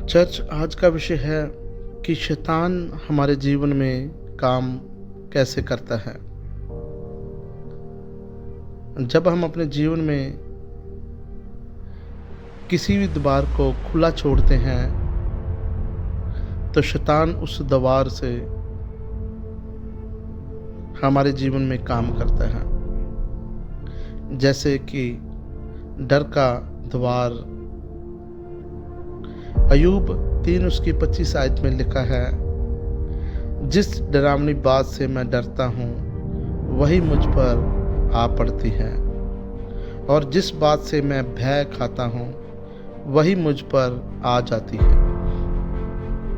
Church आज का विषय है कि शैतान हमारे जीवन में काम कैसे करता है। जब हम अपने जीवन में किसी भी द्वार को खुला छोड़ते हैं तो शैतान उस द्वार से हमारे जीवन में काम करता है। जैसे कि डर का द्वार, अयूब 3:25 आयत में लिखा है, जिस डरावनी बात से मैं डरता हूँ वही मुझ पर आ पड़ती है, और जिस बात से मैं भय खाता हूँ वही मुझ पर आ जाती है।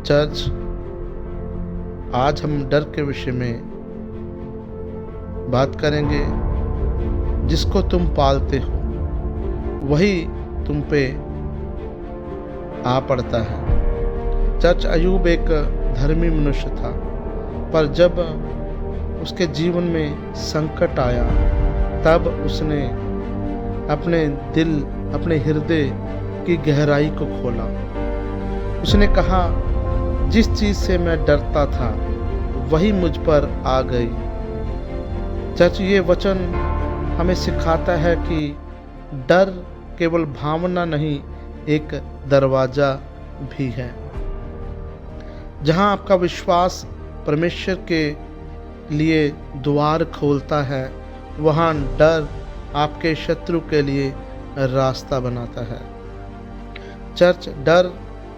चर्च, आज हम डर के विषय में बात करेंगे। जिसको तुम पालते हो वही तुम पे आ पड़ता है। चर्च, अयूब एक धर्मी मनुष्य था, पर जब उसके जीवन में संकट आया तब उसने अपने दिल, अपने हृदय की गहराई को खोला। उसने कहा, जिस चीज़ से मैं डरता था वही मुझ पर आ गई। चर्च, ये वचन हमें सिखाता है कि डर केवल भावना नहीं, एक दरवाज़ा भी है। जहाँ आपका विश्वास परमेश्वर के लिए द्वार खोलता है, वहाँ डर आपके शत्रु के लिए रास्ता बनाता है। चर्च, डर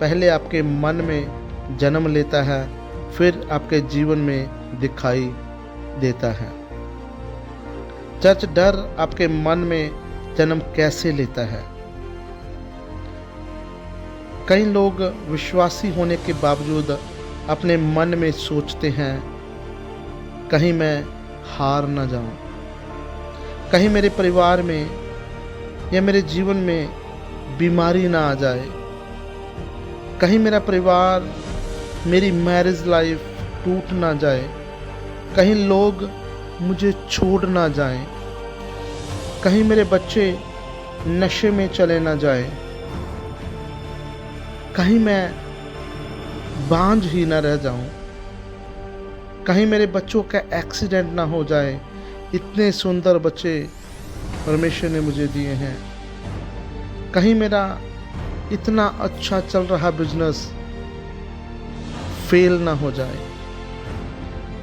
पहले आपके मन में जन्म लेता है, फिर आपके जीवन में दिखाई देता है। चर्च, डर आपके मन में जन्म कैसे लेता है? कई लोग विश्वासी होने के बावजूद अपने मन में सोचते हैं, कहीं मैं हार ना जाऊं, कहीं मेरे परिवार में या मेरे जीवन में बीमारी ना आ जाए, कहीं मेरा परिवार, मेरी मैरिज लाइफ टूट ना जाए, कहीं लोग मुझे छोड़ ना जाएं, कहीं मेरे बच्चे नशे में चले ना जाएं, कहीं मैं बांझ ही ना रह जाऊं, कहीं मेरे बच्चों का एक्सीडेंट ना हो जाए। इतने सुंदर बच्चे परमेश्वर ने मुझे दिए हैं। कहीं मेरा इतना अच्छा चल रहा बिजनेस फेल ना हो जाए।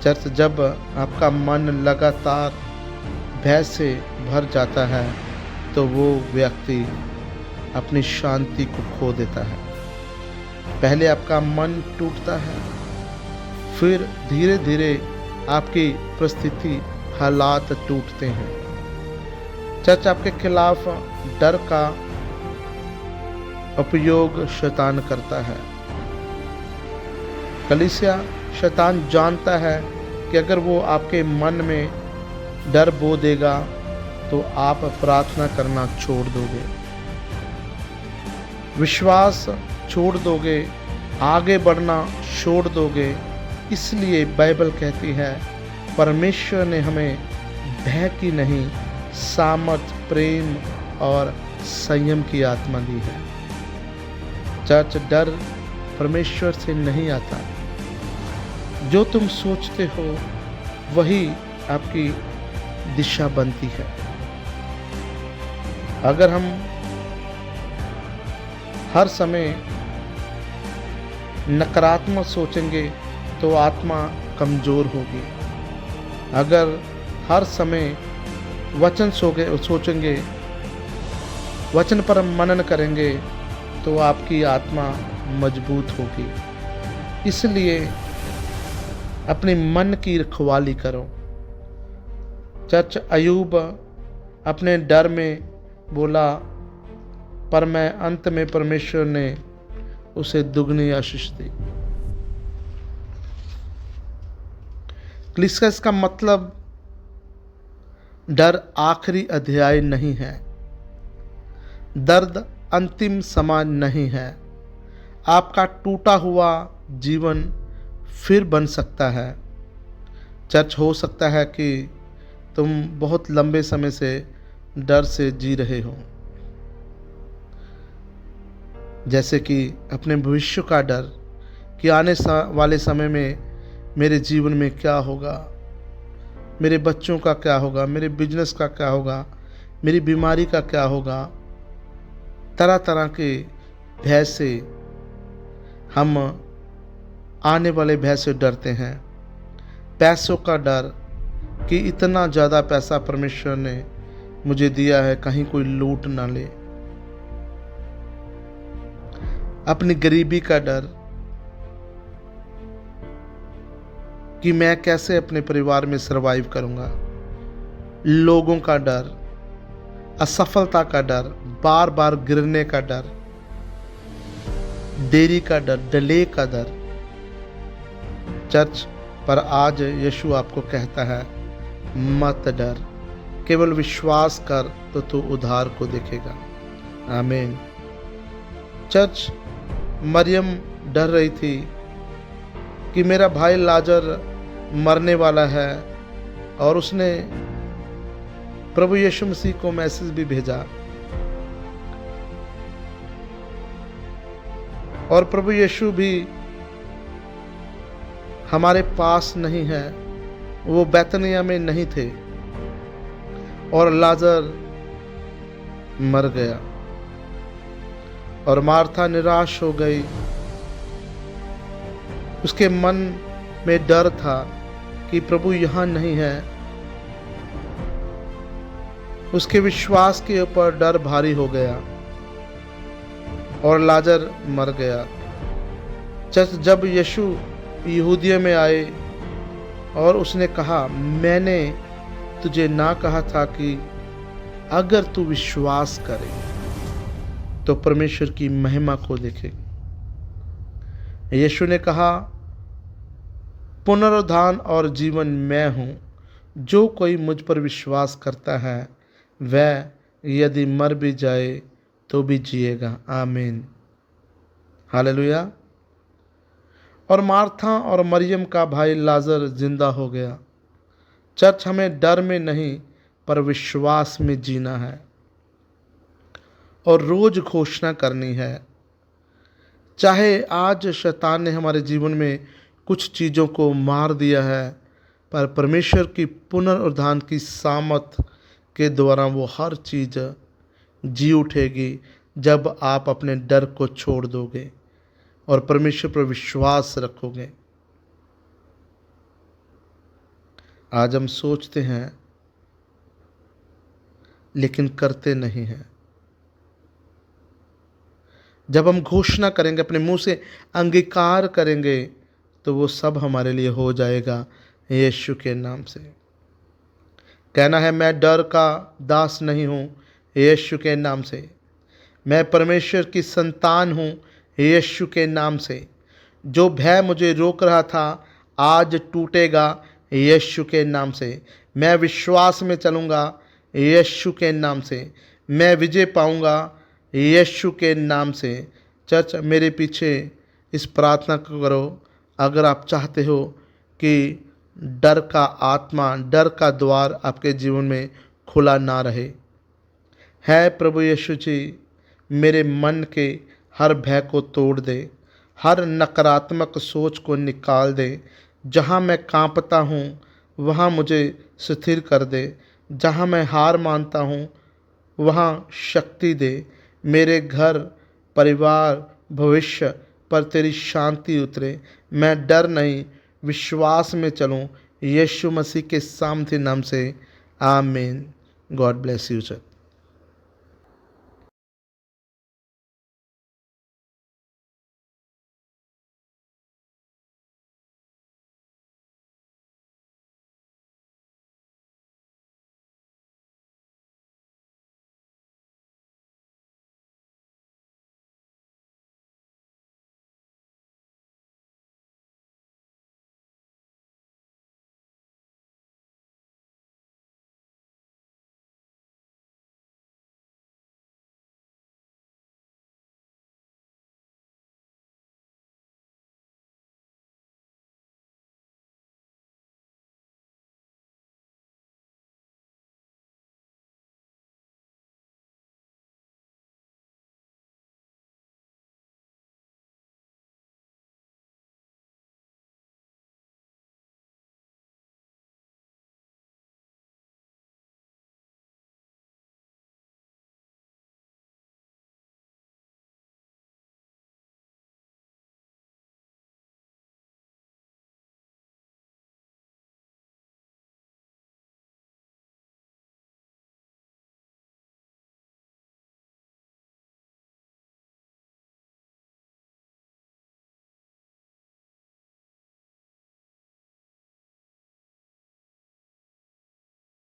चर्च, जब आपका मन लगातार भय से भर जाता है तो वो व्यक्ति अपनी शांति को खो देता है। पहले आपका मन टूटता है, फिर धीरे धीरे आपकी परिस्थिति, हालात टूटते हैं। चर्च, आपके खिलाफ डर का उपयोग शैतान करता है। कलीसिया, शैतान जानता है कि अगर वो आपके मन में डर बो देगा तो आप प्रार्थना करना छोड़ दोगे, विश्वास छोड़ दोगे, आगे बढ़ना छोड़ दोगे। इसलिए बाइबल कहती है, परमेश्वर ने हमें भय की नहीं, सामर्थ, प्रेम और संयम की आत्मा दी है। चर्च, डर परमेश्वर से नहीं आता। जो तुम सोचते हो वही आपकी दिशा बनती है। अगर हम हर समय नकारात्मक सोचेंगे तो आत्मा कमजोर होगी। अगर हर समय वचन सोचेंगे, वचन पर मनन करेंगे तो आपकी आत्मा मजबूत होगी। इसलिए अपने मन की रखवाली करो। चर्च, अयूब अपने डर में बोला, पर मैं अंत में परमेश्वर ने उसे दुगनी आशीष दी। क्लिसकस का मतलब डर आखिरी अध्याय नहीं है, दर्द अंतिम समान नहीं है। आपका टूटा हुआ जीवन फिर बन सकता है। चर्च, हो सकता है कि तुम बहुत लंबे समय से डर से जी रहे हो। जैसे कि अपने भविष्य का डर कि आने वाले समय में मेरे जीवन में क्या होगा, मेरे बच्चों का क्या होगा, मेरे बिजनेस का क्या होगा, मेरी बीमारी का क्या होगा। तरह तरह के भय से हम आने वाले भय से डरते हैं। पैसों का डर कि इतना ज़्यादा पैसा परमेश्वर ने मुझे दिया है, कहीं कोई लूट ना ले। अपनी गरीबी का डर कि मैं कैसे अपने परिवार में सरवाइव करूंगा। लोगों का डर, असफलता का डर, बार बार गिरने का डर, देरी का डर, डिले का डर। चर्च पर आज यीशु आपको कहता है मत डर, केवल विश्वास कर तो तू उद्धार को देखेगा। आमीन। चर्च, मरियम डर रही थी कि मेरा भाई लाजर मरने वाला है, और उसने प्रभु यीशु मसीह को मैसेज भी भेजा, और प्रभु यीशु भी हमारे पास नहीं है, वो बैतनिया में नहीं थे, और लाजर मर गया। और मार्था निराश हो गई। उसके मन में डर था कि प्रभु यहाँ नहीं है। उसके विश्वास के ऊपर डर भारी हो गया और लाजर मर गया। जब यीशु यहूदिया में आए और उसने कहा, मैंने तुझे ना कहा था कि अगर तू विश्वास करे तो परमेश्वर की महिमा को देखेगी। यीशु ने कहा, पुनरुत्थान और जीवन मैं हूँ, जो कोई मुझ पर विश्वास करता है वह यदि मर भी जाए तो भी जिएगा। आमीन, हालेलुया। और मार्था और मरियम का भाई लाजर जिंदा हो गया। चर्च, हमें डर में नहीं पर विश्वास में जीना है और रोज घोषणा करनी है। चाहे आज शैतान ने हमारे जीवन में कुछ चीज़ों को मार दिया है, पर परमेश्वर की पुनरुत्थान की सामत के द्वारा वो हर चीज़ जी उठेगी जब आप अपने डर को छोड़ दोगे और परमेश्वर पर विश्वास रखोगे। आज हम सोचते हैं लेकिन करते नहीं हैं। जब हम घोषणा करेंगे, अपने मुंह से अंगीकार करेंगे, तो वो सब हमारे लिए हो जाएगा यीशु के नाम से। कहना है, मैं डर का दास नहीं हूँ यीशु के नाम से। मैं परमेश्वर की संतान हूँ यीशु के नाम से। जो भय मुझे रोक रहा था आज टूटेगा यीशु के नाम से। मैं विश्वास में चलूँगा यीशु के नाम से। मैं विजय पाऊँगा यीशु के नाम से। चर्च, मेरे पीछे इस प्रार्थना को करो अगर आप चाहते हो कि डर का आत्मा, डर का द्वार आपके जीवन में खुला ना रहे। है प्रभु यीशु जी, मेरे मन के हर भय को तोड़ दे, हर नकारात्मक सोच को निकाल दे। जहाँ मैं कांपता हूँ वहाँ मुझे स्थिर कर दे। जहाँ मैं हार मानता हूँ वहाँ शक्ति दे। मेरे घर, परिवार, भविष्य पर तेरी शांति उतरे। मैं डर नहीं, विश्वास में चलूँ यीशु मसीह के सामर्थ्य नाम से। आमीन। God bless you sir.